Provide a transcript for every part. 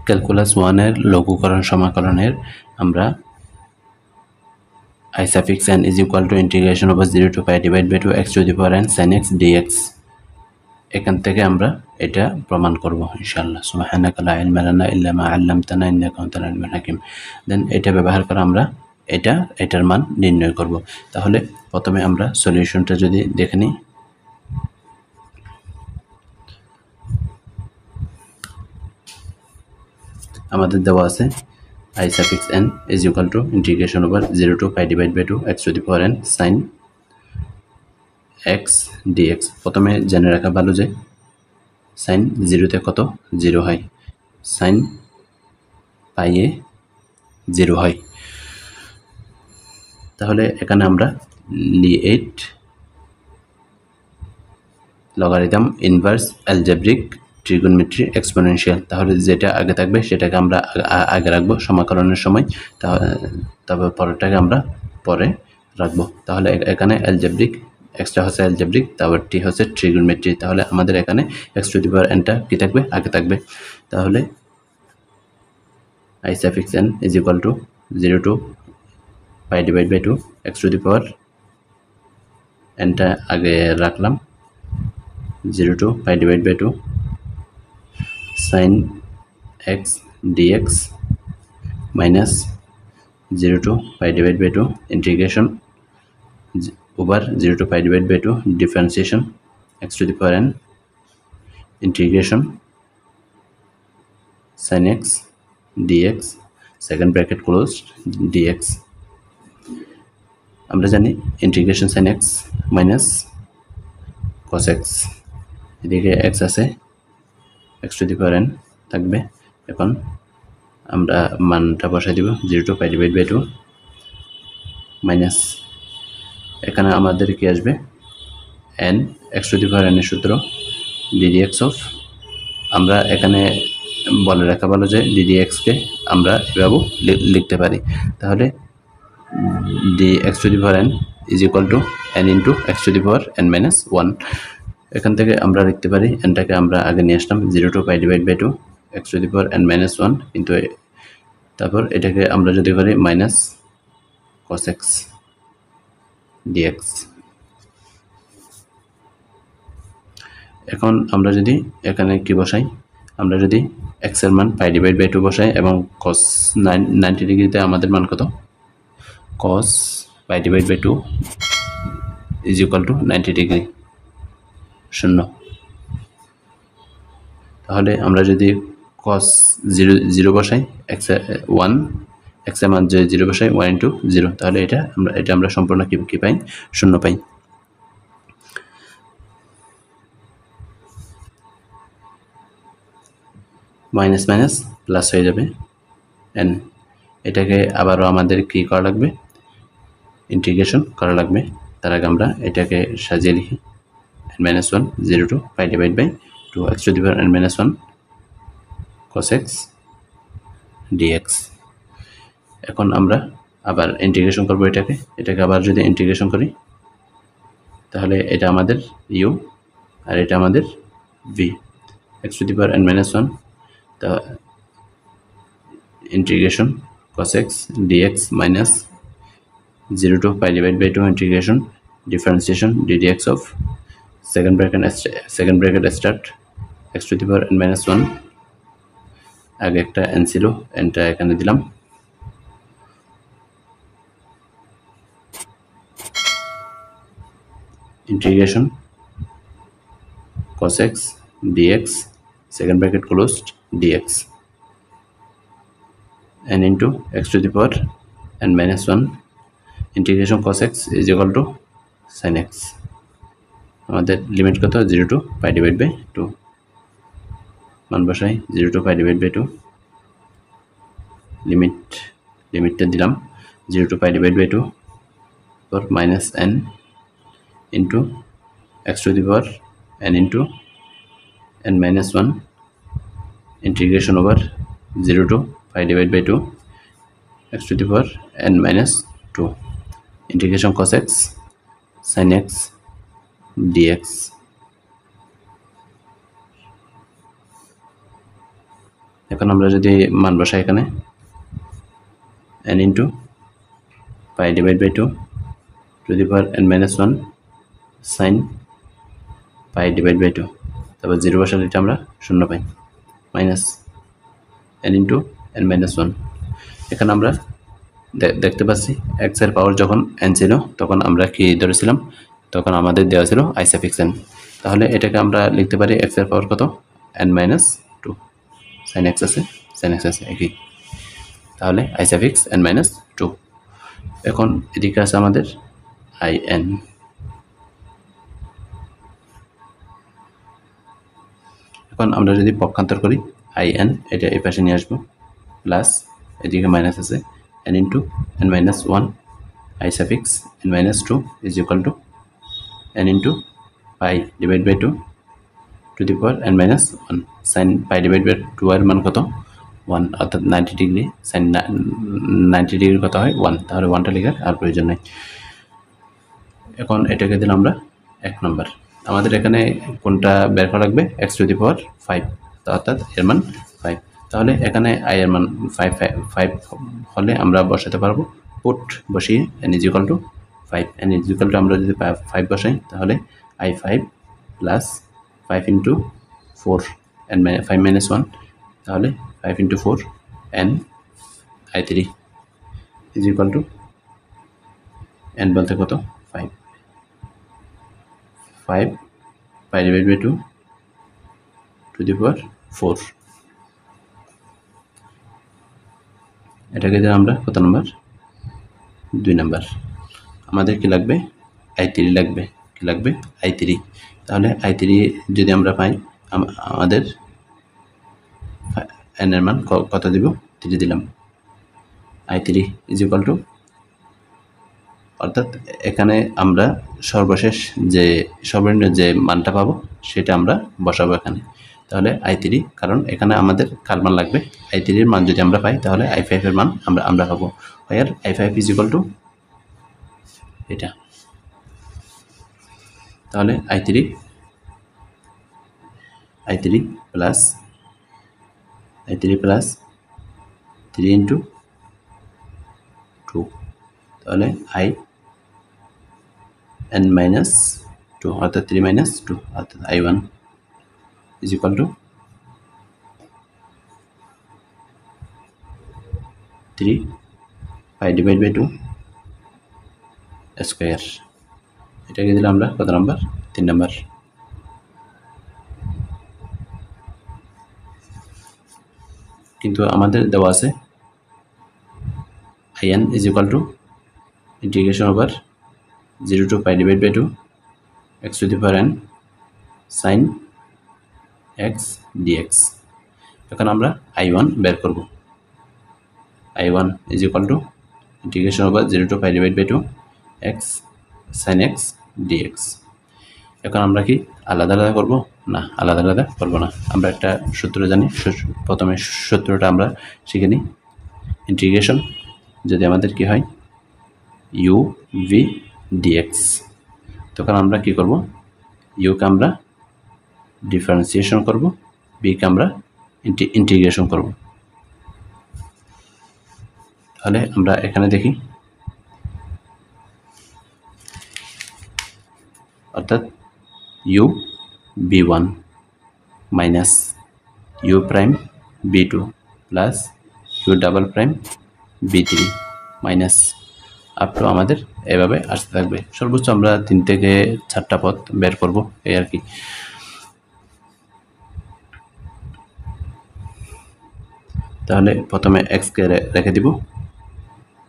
Calculus 1 এর লঘুকরণ সমাকলনের আমরা I suffix n is equal to integration over 0 to pi divided by 2 x to the power n sin x dx এখান থেকে আমরা এটা প্রমাণ করব ইনশাআল্লাহ। সুবহানাকা লা ইলমা লানা ইল্লা মা আল্লামতানা ইন্নাকা আনতাল আলিমুল হাকিম। দেন এটা ব্যবহার করে আমরা এটার মান নির্ণয় করব। তাহলে প্রথমে আমরা সলিউশনটা যদি দেখে নিই। আমাদের দেওয়া আছে I suffix n is equal to integration over 0 to pi divided by 2 x to the power n sin x dx। প্রথমে জেনে রাখা ভালো যে sin 0 তে কত 0 হয়, sin পাই এ 0 হয়। তাহলে এখানে আমরা LIATE logarithm inverse algebraic trigonometry exponential, তাহলে যেটা আগে থাকবে সেটাকে আমরা আগে রাখবো সমাকলনের সময়, তারপর পরেরটাকে আমরা পরে রাখবো। তাহলে এখানে অ্যালজেব্রিক, এক্সটা হচ্ছে অ্যালজেব্রিক, তারপর টি হচ্ছে ট্রিগোনোমেট্রি। তাহলে আমাদের এখানে এক্স টু দি পাওয়ার এনটা কি থাকবে, আগে থাকবে। তাহলে I suffix n is equal to 0 to pi divided by 2 x to the power nটা আগে রাখলাম, 0 to pi divided by 2 sin x dx minus 0 to pi divided by 2 integration over 0 to pi divided by 2 differentiation x to the power n integration sin x dx second bracket closed dx। আমরা জানি integration sin x minus cos x, এদিকে x আছে, x to the power n থাকবে। এখন আমরা মানটা বসাই দিব 0 to pi divided by 2 minus, এখানে আমাদের কি আসবে n x to the power n এর সূত্র ddx অফ, আমরা এখানে বলে রাখা ভালো যে ddx কে আমরা এভাবে লিখতে পারি। তাহলে dx to the power n is equal to n into x to the power n minus 1। এখান থেকে আমরা লিখতে পারি nটাকে আমরা আগে নিয়ে আসলাম 0 to pi divided by 2 x to the power n minus 1, কিন্তু তারপর এটাকে আমরা যদি করি মাইনাস cos x dx। এখন আমরা যদি এখানে কি বসাই, আমরা যদি x এর মান pi divided by 2 বসাই এবং cos 90 ডিগ্রিতে আমাদের মান কত, cos pi divided by 2 is equal to 90 degree, 0। তাহলে আমরা যদি cos 0 বসাই, x এর মান যদি 0 বসাই 1 into 0, তাহলে এটা আমরা সম্পূর্ণ কি পাই, 0 পাই। মাইনাস মাইনাস প্লাস হয়ে যাবে n, এটাকে আবারও আমাদের কি করা লাগবে, ইন্টিগ্রেশন করা লাগবে। তার আগে আমরা এটাকে সাজিয়ে লিখি n minus 1 0 to pi divided by 2 x to the power n minus 1 cos x dx। এখন আমরা আবার ইন্টিগ্রেশন করব এটাকে আবার যদি ইন্টিগ্রেশন করি, তাহলে এটা আমাদের u আর এটা আমাদের v, x to the power n minus 1 তা integration cos x dx minus 0 to pi divided by 2 integration differentiation ddx of second bracket start x to the power n minus 1, আগে একটা n ছিল, nটা এখানে দিলাম, integration cos x dx second bracket closed dx n into x to the power n minus 1 integration cos x is equal to sin x। আমাদের limit কত, 0 to pi divided by 2, মান বসাই 0 to pi divided by 2, লিমিটটা দিলাম 0 to pi divided by 2 for minus n into x to the power n into n minus 1 integration over 0 to pi divided by 2 x to the power n minus 2 integration cos x sin x dx। এখন আমরা যদি মান বসাই এখানে n into pi divide by 2 to the power n minus 1 sine pi divide by 2, তারপর 0 বসালে এটা আমরা 0 পাই, minus n into n minus 1। এখানে আমরা দেখতে পাচ্ছি x এর পাওয়ার যখন n ছিল তখন আমরা কি ধরেছিলাম, তখন আমাদের দেওয়া ছিল i সাফিক্স n। তাহলে এটাকে আমরা লিখতে পারি x এর পাওয়ার কত, n মাইনাস 2, সাইন x আছে সাইন x আছে একই, তাহলে i সাফিক্স n মাইনাস 2। এখন এদিকে আছে আমাদের i n, এখন আমরা যদি পক্ষান্তর করি i n এটা এই পাশে নিয়ে আসবো, প্লাস এদিকে মাইনাস আছে n into n minus 1 i suffix n minus 2 is equal to n into pi divide by 2 to the power n minus 1 sine pi divide by 2 এর মান কত 1, অর্থাৎ 90 ডিগ্রি, সাইন 90 ডিগ্রি কত হয় 1, তাহলে 1টা লেখার আর প্রয়োজন নেই। এখন এটাকে দিলাম আমরা 1 নম্বর। আমাদের এখানে কোনটা বের করা লাগবে, x টু দি পাওয়ার 5, অর্থাৎ এর মান 5। তাহলে এখানে i এর মান 5 হলে আমরা বসাতে পারবো, পুট বসিয়ে n is equal to 5, n is equal to আমরা যদি 5 বসাই তাহলে i 5 plus 5 into 4 n 5 minus 1, তাহলে 5 into 4 n i 3 is equal to n বলতে কত 5 pi divide by 2 to the power 4। এটাকে দিলাম আমরা কত নম্বর, 2 নম্বর। আমাদের কি লাগবে i3 লাগবে, কি লাগবে i3। তাহলে i3 যদি আমরা পাই আমাদের n এর মান কত দিব, 3 দিলাম, i3 ইজ ইকুয়াল টু, অর্থাৎ এখানে আমরা সর্বশেষ যে সর্বনিম্ন যে মানটা পাবো সেটা আমরা বসাবো এখানে। তাহলে i3, কারণ এখানে আমাদের কার মান লাগবে, i3 এর মান যদি আমরা পাই তাহলে i5 এর মান আমরা পাবো, আর i5 ইজ ইকুয়াল টু এটা। তাহলে i3 প্লাস 3 ইন্টু 2, তাহলে i n মাইনাস 2, অর্থাৎ 3 মাইনাস 2, অর্থাৎ i1 is equal to 3 pi divide by 2 square. এটাকে দিলাম আমরা কত নাম্বার, 3 নাম্বার। কিন্তু আমাদের দেওয়া আছে in is equal to integration over 0 to pi divide by 2 x to the power n sine x dx। এখন আমরা i1 বের করব, i1 is equal to integration over 0 to pi divide by 2 x sine x dx। এখন আমরা কি আলাদা আলাদা করব, না আলাদা আলাদা করব না, আমরা একটা সূত্র জানি, প্রথমে সূত্রটা আমরা শিখে নিই। ইন্টিগ্রেশন যদি আমাদের কি হয় u v dx, তখন আমরা কি করব, u কে আমরা ডিফারেন্সিয়েশন করব, v কে আমরা ইন্টিগ্রেশন করব। তাহলে আমরা এখানে দেখি, অর্থাৎ u b1 minus u prime b2 plus u double prime b3 minus up to আমাদের এভাবে আসতে থাকবে। সর্বোচ্চ আমরা 3 থেকে 4টা পদ বের করব, এই আর কি। তাহলে প্রথমে x কে রেখে দিব,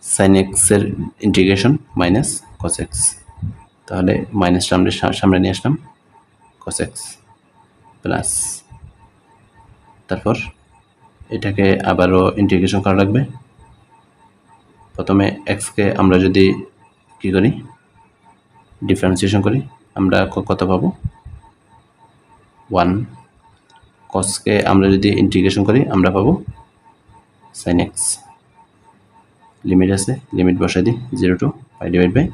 sin x এর ইন্টিগ্রেশন মাইনাস cos x, তাহলে মাইনাসটা আমরা সামনে নিয়ে আসলাম, cos x প্লাস, তারপর এটাকে আবারও ইন্টিগ্রেশন করা লাগবে। প্রথমে x কে আমরা যদি কি করি ডিফারেন্সিয়েশন করি, আমরা কত পাবো 1, cos কে আমরা যদি ইন্টিগ্রেশন করি আমরা পাবো sin x, লিমিট আছে, লিমিট বসাই দিই 0 টু পাই ডিভাইড বাই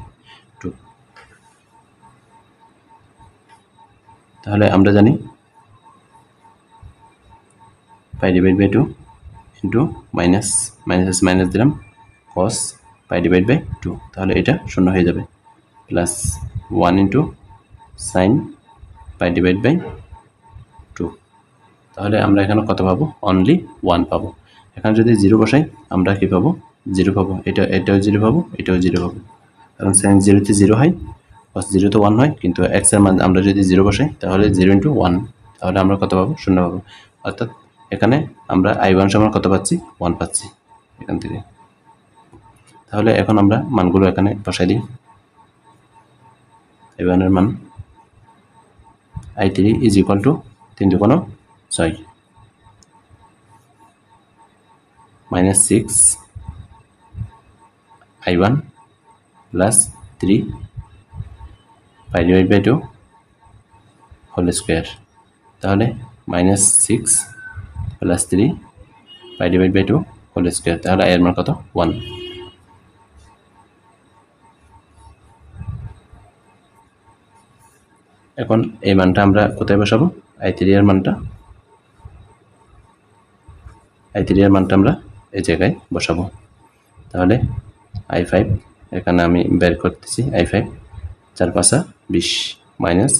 2। তাহলে আমরা জানি pi divide by 2 into minus minus minus দিলাম কস পাই ডিভাইড বাই 2, তাহলে এটা শূন্য হয়ে যাবে, plus 1 into sine pi divide by 2, তাহলে আমরা এখানে কত পাবো? অনলি 1 পাবো। এখানে যদি 0 বসাই আমরা কি পাবো? 0 পাবো। এটাও 0 পাবো, এটাও 0 পাবো, কারণ সাইন 0 তে 0 হয়, কস 0 তে 1 হয়, কিন্তু এক্স এর মান আমরা যদি 0 বসাই তাহলে 0 ইন্টু 1, তাহলে আমরা কত পাবো? 0 পাবো। অর্থাৎ এখানে আমরা I1 সমান কত পাচ্ছি? 1 পাচ্ছি এখান থেকে। তাহলে এখন আমরা মানগুলো এখানে বসাই দিই। I1 এর মান I3 is equal to 3 × 6 minus 6 I1 plus 3 pi divide by 2 whole square, তাহলে minus 6 plus 3 pi divide by 2 whole square, তাহলে I এর মান কত? 1। এখন এই মানটা আমরা কোথায় বসাবো? I3 এর মানটা আমরা এই জায়গায় বসাবো। তাহলে I5 এখানে আমি বের করতেছি, I5 4 × 5 = 20 minus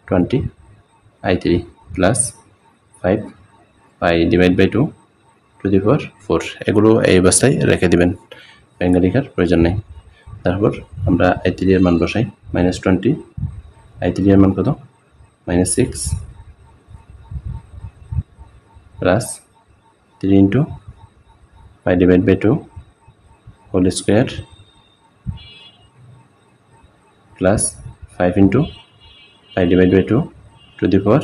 20 I3 plus 5 pi divide by 2 to the power 4, এগুলো এই অবস্থায় রেখে দিবেন, ভেঙে লেখার প্রয়োজন নেই। তারপর আমরা I3 এর মান বসাই, মাইনাস 20, I3 এর মান কত? Minus 6 plus 3 into pi divide by 2 whole square plus 5 into pi divide by 2 to the power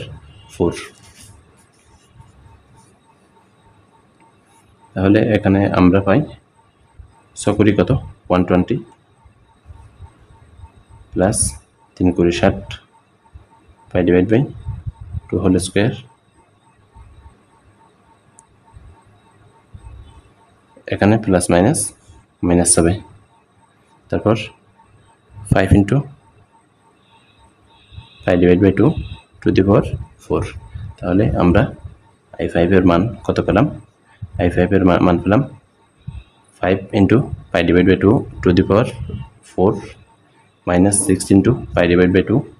4। তাহলে এখানে আমরা পাই 6 × কত? 120 plus 3 × 60 pi divide by 2 whole square, এখানে প্লাস মাইনাস মাইনাস হবে, তারপর 5 into pi divide by 2 to the power 4, তাহলে আমরা I5 এর মান কত পেলাম? I5 এর মান পেলাম 5 into pi divide by 2 to the power 4 minus 6 into pi divide by 2